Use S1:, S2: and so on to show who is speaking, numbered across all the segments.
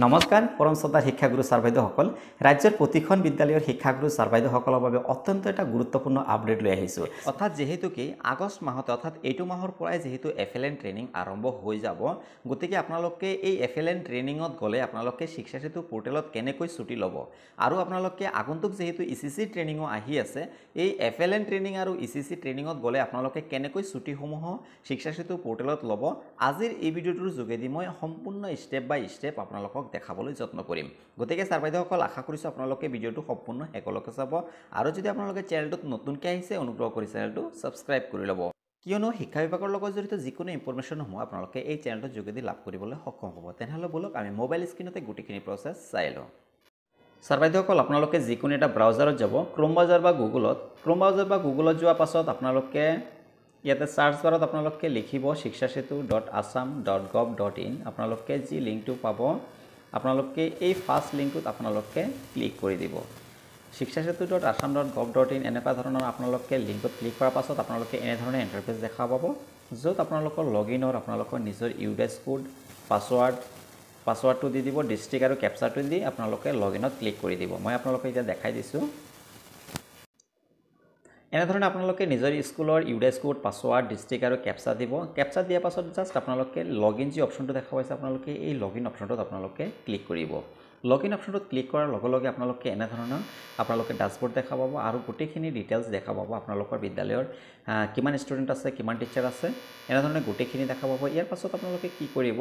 S1: নমস্কাৰ পৰম শ্ৰদ্ধাৰ শিক্ষাগুৰু ছাৰ বাইদেউসকল ৰাজ্যৰ প্ৰতিখন বিদ্যালয়ৰ শিক্ষাগুৰু ছাৰ বাইদেউসকলৰ বাবে অত্যন্ত এটা গুৰুত্বপূৰ্ণ আপডেট লৈ আহিছোঁ অৰ্থাৎ যেহেতু কি আগষ্ট মাহতে অৰ্থাৎ এইটো মাহৰ পৰাই যেহেতু FLN ট্ৰেইনিং আৰম্ভ হৈ যাব গতিকে আপোনালোকে এই FLN ট্ৰেইনিঙত গ'লে আপোনালোকে শিক্ষা সেতু পোৰ্টেলত কেনেকৈ ছুটি ল'ব আৰু আপোনালোকে আগন্তুক যেহেতু ECC ট্ৰেইনিঙো আহি আছে এই FLN ট্ৰেইনিং আৰু ECC ট্ৰেইনিঙত গ'লে আপোনালোকে কেনেকৈ ছুটিসমূহ শিক্ষা সেতু পোৰ্টেলত ল'ব আজিৰ এই ভিডিঅ'টোৰ যোগেদি মই সম্পূৰ্ণ ষ্টেপ বাই ষ্টেপ আপোনালোকক দেখাবলৈ যত্ন কৰিম গতিকে ছাৰ বাইদেউসকল আশা কৰিছোঁ আপোনালোকে ভিডিঅ'টো সম্পূৰ্ণ একেলগে চাব আৰু যদি আপোনালোকে চেনেলটোত নতুনকৈ আহিছে অনুগ্ৰহ কৰি চেনেলটো সাবস্ক্ৰাইব কৰি ল'ব কিয়নো শিক্ষা বিভাগৰ লগত জড়িত যিকোনো ইনফৰমেশ্যন সমূহ আপোনালোকে এই চেনেলটোৰ যোগেদি লাভ কৰিবলৈ সক্ষম হ'ব তেনেহ'লে বলক আমি মোবাইল স্ক্ৰীনতে গোটেইখিনি প্ৰচেছ চাই লওঁ ছাৰ বাইদেউসকল আপোনালোকে যিকোনো এটা ব্ৰাউজাৰত যাব ক্ৰোম ব্ৰাউজাৰ বা গুগলত যোৱাৰ পাছত আপোনালোকে ইয়াতে সাৰ্চ বাৰত আপোনালোকে লিখিব shikshasetu.assam.gov.in আপোনালোকে যি লিংকটো পাব আপোনালোকে এই ফাৰ্স্ট লিংকটোত আপোনালোকে ক্লিক কৰি দিব shikshasetu.assam.gov.in এনেকুৱা ধৰণৰ আপোনালোকে লিংকত ক্লিক কৰাৰ পাছত আপোনালোকে এনে ধৰণৰ ইন্টাৰফেস দেখা পাব য'ত আপোনালোকৰ লগইনৰ আপোনালোকৰ নিজৰ ইউডেছ কোড পাছৱৰ্ডটো দি দিব ডিস্ট্ৰিক্ট আৰু ক্যাপচাটো দি আপোনালোকে লগইনত ক্লিক কৰি দিব মই আপোনালোকক এতিয়া দেখাই দিছো এনে ধৰণে আপোনালোকে নিজৰ স্কুলৰ ইউডেছ কোড পাছৱৰ্ড ডিস্ট্ৰিক্ট আৰু ক্যাপচা দিব ক্যাপচা দিয়াৰ পাছত জাস্ট আপোনালোকে লগইন যি অপচনটো দেখা পাইছে আপোনালোকে এই লগইন অপচনটোত আপোনালোকে ক্লিক কৰিব লগইন অপচনটোত ক্লিক কৰাৰ লগে লগে আপোনালোকে এনে ধৰণৰ আপোনালোকে ড্যাশবোৰ্ড দেখা পাব আৰু গোটেইখিনি ডিটেইলছ দেখা পাব আপোনালোকৰ বিদ্যালয়ৰ কিমান ষ্টুডেন্ট আছে কিমান টিচাৰ আছে এনে ধৰণে গোটেইখিনি দেখা পাব ইয়াৰ পাছত আপোনালোকে কি কৰিব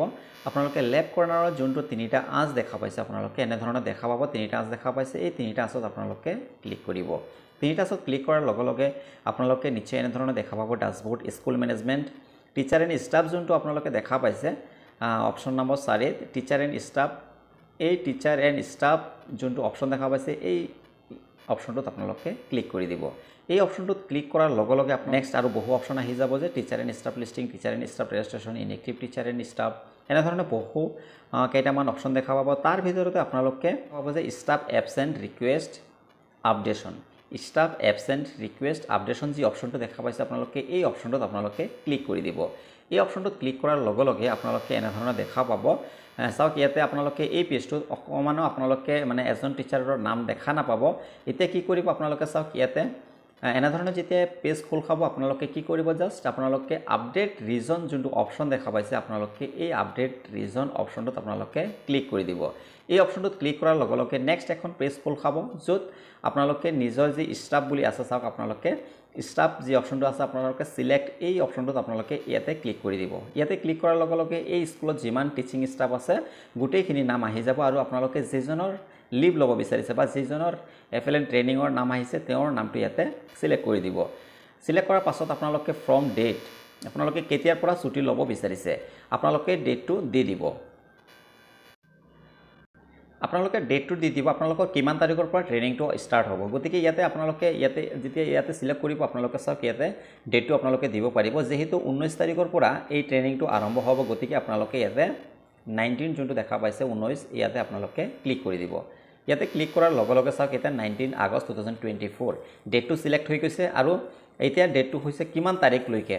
S1: আপোনালোকে লেফট কৰ্নাৰৰ যোনটো তিনিটা আঁচ দেখা পাইছে আপোনালোকে এনে ধৰণৰ দেখা পাব তিনিটা আঁচ দেখা পাইছে এই তিনিটা আঁচত আপোনালোকে ক্লিক কৰিব তিনিটা আঁচত ক্লিক কৰাৰ লগে লগে আপোনালোকে নিচে এনে ধৰণৰ দেখা পাব dashboard school management teacher and staff যোনটো আপোনালোকে দেখা পাইছে option number 4 teacher and staff এই টিচাৰ এণ্ড ষ্টাফ যোনটো অপচন দেখা পাইছে এই অপচনটোত আপোনালোকে ক্লিক কৰি দিব এই অপচনটোত ক্লিক কৰাৰ লগে লগে আপোনাৰ নেক্সট আৰু বহু অপচন আহি যাব যে teacher and staff listing teacher and staff registration inactive teacher and staff এনে ধৰণে বহু কেইটামান অপচন দেখা পাব তাৰ ভিতৰতে আপোনালোকে পাব যে staff absent request updation staff absent request updation যি অপচনটো দেখা পাইছে আপোনালোকে এই অপচনটোত আপোনালোকে ক্লিক কৰি দিব এই অপচনটোত ক্লিক কৰাৰ লগে লগে আপোনালোকে এনে ধৰণৰ দেখা পাব চাওক ইয়াতে আপোনালোকে এই পেজটো অকমানো আপোনালোকে মানে এজন টিচাৰৰ নাম দেখা নাপাব এতিয়া কি কৰিব আপোনালোকে চাওক ইয়াতে এনে ধৰণৰ যেতিয়া পেজ খোল খাব আপোনালোকে কি কৰিব জাস্ট আপোনালোকে আপডেট ৰিজন যোনটো অপচন দেখা পাইছে আপোনালোকে এই আপডেট ৰিজন অপচনটোত আপোনালোকে ক্লিক কৰি দিব এই অপচনটোত ক্লিক কৰাৰ লগে লগে নেক্সট এখন পেজ খোল খাব য'ত আপোনালোকে নিজৰ যি ষ্টাফ বুলি আছে চাওক আপোনালোকে ষ্টাফ যি অপচনটো আছে আপোনালোকে সিলেক্ট এই অপচনটোত আপোনালোকে ইয়াতে ক্লিক কৰি দিব ইয়াতে ক্লিক কৰাৰ লগে লগে এই স্কুলত যিমান টিচিং ষ্টাফ আছে গোটেইখিনি নাম আহি যাব আৰু আপোনালোকে যেজনৰ লিভ ল'ব বিচাৰিছে বা যেজনৰ FLN ট্ৰেইনিঙৰ নাম আহিছে তেওঁৰ নামটো ইয়াতে সিলেক্ট কৰি দিব সিলেক্ট কৰাৰ পাছত আপোনালোকে ফ্ৰম ডেট আপোনালোকে কেতিয়াৰ পৰা ছুটি ল'ব বিচাৰিছে আপোনালোকে ডেটটো দি দিব আপোনালোকে ডেটটো দি দিব আপোনালোকৰ কিমান তাৰিখৰ পৰা ট্ৰেইনিংটো ষ্টাৰ্ট হ'ব গতিকে ইয়াতে আপোনালোকে ইয়াতে সিলেক্ট কৰিব আপোনালোকে চাওক ইয়াতে ডেটটো আপোনালোকে দিব পাৰিব যেহেতু 19 তাৰিখৰ পৰা এই ট্ৰেইনিংটো আৰম্ভ হ'ব গতিকে আপোনালোকে ইয়াতে 19 যোনটো দেখা পাইছে 19 ইয়াতে আপোনালোকে ক্লিক কৰি দিব ইয়াতে ক্লিক কৰাৰ লগে লগে চাওক এটা 19 আগষ্ট 2024 ডেটটো সিলেক্ট হৈ গৈছে আৰু এতিয়া ডেটটো হৈছে কিমান তাৰিখলৈকে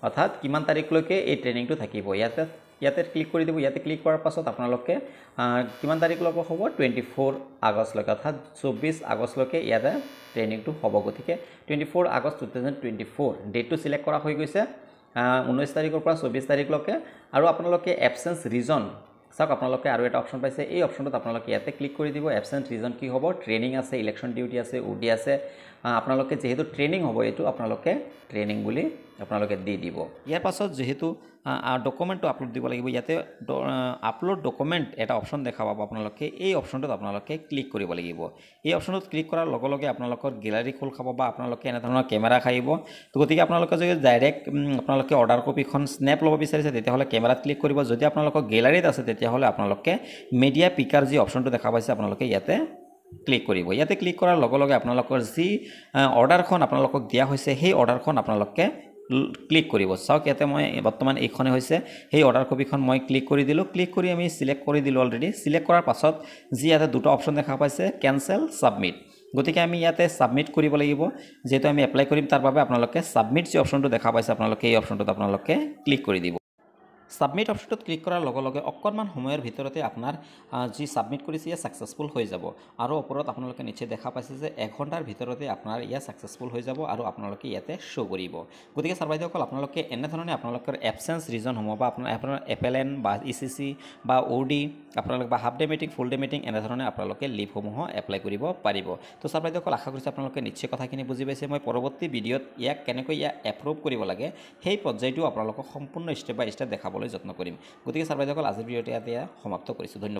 S1: অৰ্থাৎ কিমান তাৰিখলৈকে এই ট্ৰেইনিংটো থাকিব ইয়াতে ক্লিক কৰি দিব ইয়াতে ক্লিক কৰাৰ পাছত আপোনালোকে কিমান তাৰিখলৈকে হ'ব 24 আগষ্টলৈকে অৰ্থাৎ 24 আগষ্টলৈকে ইয়াতে ট্ৰেইনিংটো হ'ব গতিকে 24 আগষ্ট 2024 ডেটটো সিলেক্ট কৰা হৈ গৈছে 19 তাৰিখৰ পৰা 24 তাৰিখলৈকে আৰু আপোনালোকে এবসেন্স ৰিজন চাওক আপোনালোকে আৰু এটা অপচন পাইছে এই অপচনটোত আপোনালোকে ইয়াতে ক্লিক কৰি দিব এবসেন্ট ৰিজন কি হ'ব ট্ৰেইনিং আছে ইলেকশ্যন ডিউটি আছে ওডি আছে আপোনালোকে যেহেতু ট্ৰেইনিং হ'ব এইটো আপোনালোকে ট্ৰেইনিং বুলি আপোনালোকে দি দিব ইয়াৰ পাছত যেহেতু ডকুমেন্টটো আপলোড দিব লাগিব ইয়াতে আপলোড ডকুমেন্ট এটা অপচন দেখা পাব আপোনালোকে এই অপচনটোত আপোনালোকে ক্লিক কৰিব লাগিব এই অপচনটোত ক্লিক কৰাৰ লগে লগে আপোনালোকৰ গ্যালাৰী খোল খাব বা আপোনালোকে এনে ধৰণৰ কেমেৰা খাইব তো গতিকে আপোনালোকে যদি ডাইৰেক্ট আপোনালোকে অৰ্ডাৰ কপিখন স্ন্যাপ ল'ব বিচাৰিছে তেতিয়াহ'লে কেমেৰাত ক্লিক কৰিব যদি আপোনালোকৰ গ্যালাৰীত আছে তেতিয়াহ'লে আপোনালোকে মিডিয়া পিকাৰ যি অপচনটো দেখা পাইছে আপোনালোকে ইয়াতে ক্লিক কৰিব ইয়াতে ক্লিক কৰাৰ লগে লগে আপোনালোকৰ যি অৰ্ডাৰখন আপোনালোকক দিয়া হৈছে সেই অৰ্ডাৰখন আপোনালোকে ক্লিক কৰিব চাওক ইয়াতে মই বৰ্তমান এইখনে হৈছে সেই অৰ্ডাৰ কপিখন মই ক্লিক কৰি দিলো ক্লিক কৰি আমি সিলেক্ট কৰি দিলো অলৰেডি সিলেক্ট কৰাৰ পাছত যি ইয়াতে দুটা অপচন দেখা পাইছে কেনসেল সাবমিট গতিকে আমি ইয়াতে সাবমিট কৰিব লাগিব যেহেতু আমি এপ্লাই কৰিম তাৰ বাবে আপোনালোকে সাবমিট যি অপচনটো দেখা পাইছে আপোনালোকে এই অপচনটোত আপোনালোকে ক্লিক কৰি দিব ছাবমিট অপশ্যনটোত ক্লিক কৰাৰ লগে লগে অকণমান সময়ৰ ভিতৰতে আপোনাৰ যি ছাবমিট কৰিছে ইয়া ছাকচেছফুল হৈ যাব আৰু ওপৰত আপোনালোকে নিশ্চয় দেখা পাইছে যে 1 ঘণ্টাৰ ভিতৰতে আপোনাৰ ইয়া ছাকচেছফুল হৈ যাব আৰু আপোনালোকে ইয়াতে শ্ব' কৰিব গতিকে ছাৰ বাইদেউসকল আপোনালোকে এনেধৰণে আপোনালোকৰ এবচেঞ্চ ৰিজনসমূহ বা আপোনাৰ এপেলেন বা ECC বা OD আপোনালোকে বা হাফ ডে মিটিং ফুল ডে মিটিং এনেধৰণে আপোনালোকে লিভসমূহ এপ্লাই কৰিব পাৰিব তো ছাৰ বাইদেউসকল আশা কৰিছোঁ আপোনালোকে নিশ্চয় কথাখিনি বুজি পাইছে মই পৰৱৰ্তী ভিডিঅ'ত ইয়াক কেনেকৈ এপ্ৰুভ কৰিব লাগে সেই পৰ্যায়টো আপোনালোকক সম্পূৰ্ণ ষ্টেপ বাই ষ্টেপ দেখাবলৈ যত্ন কৰিম গতিকে ছাৰ বাইদেউসকল আজিৰ ভিডিঅ'টো ইয়াতে সমাপ্ত কৰিছোঁ ধন্যবাদ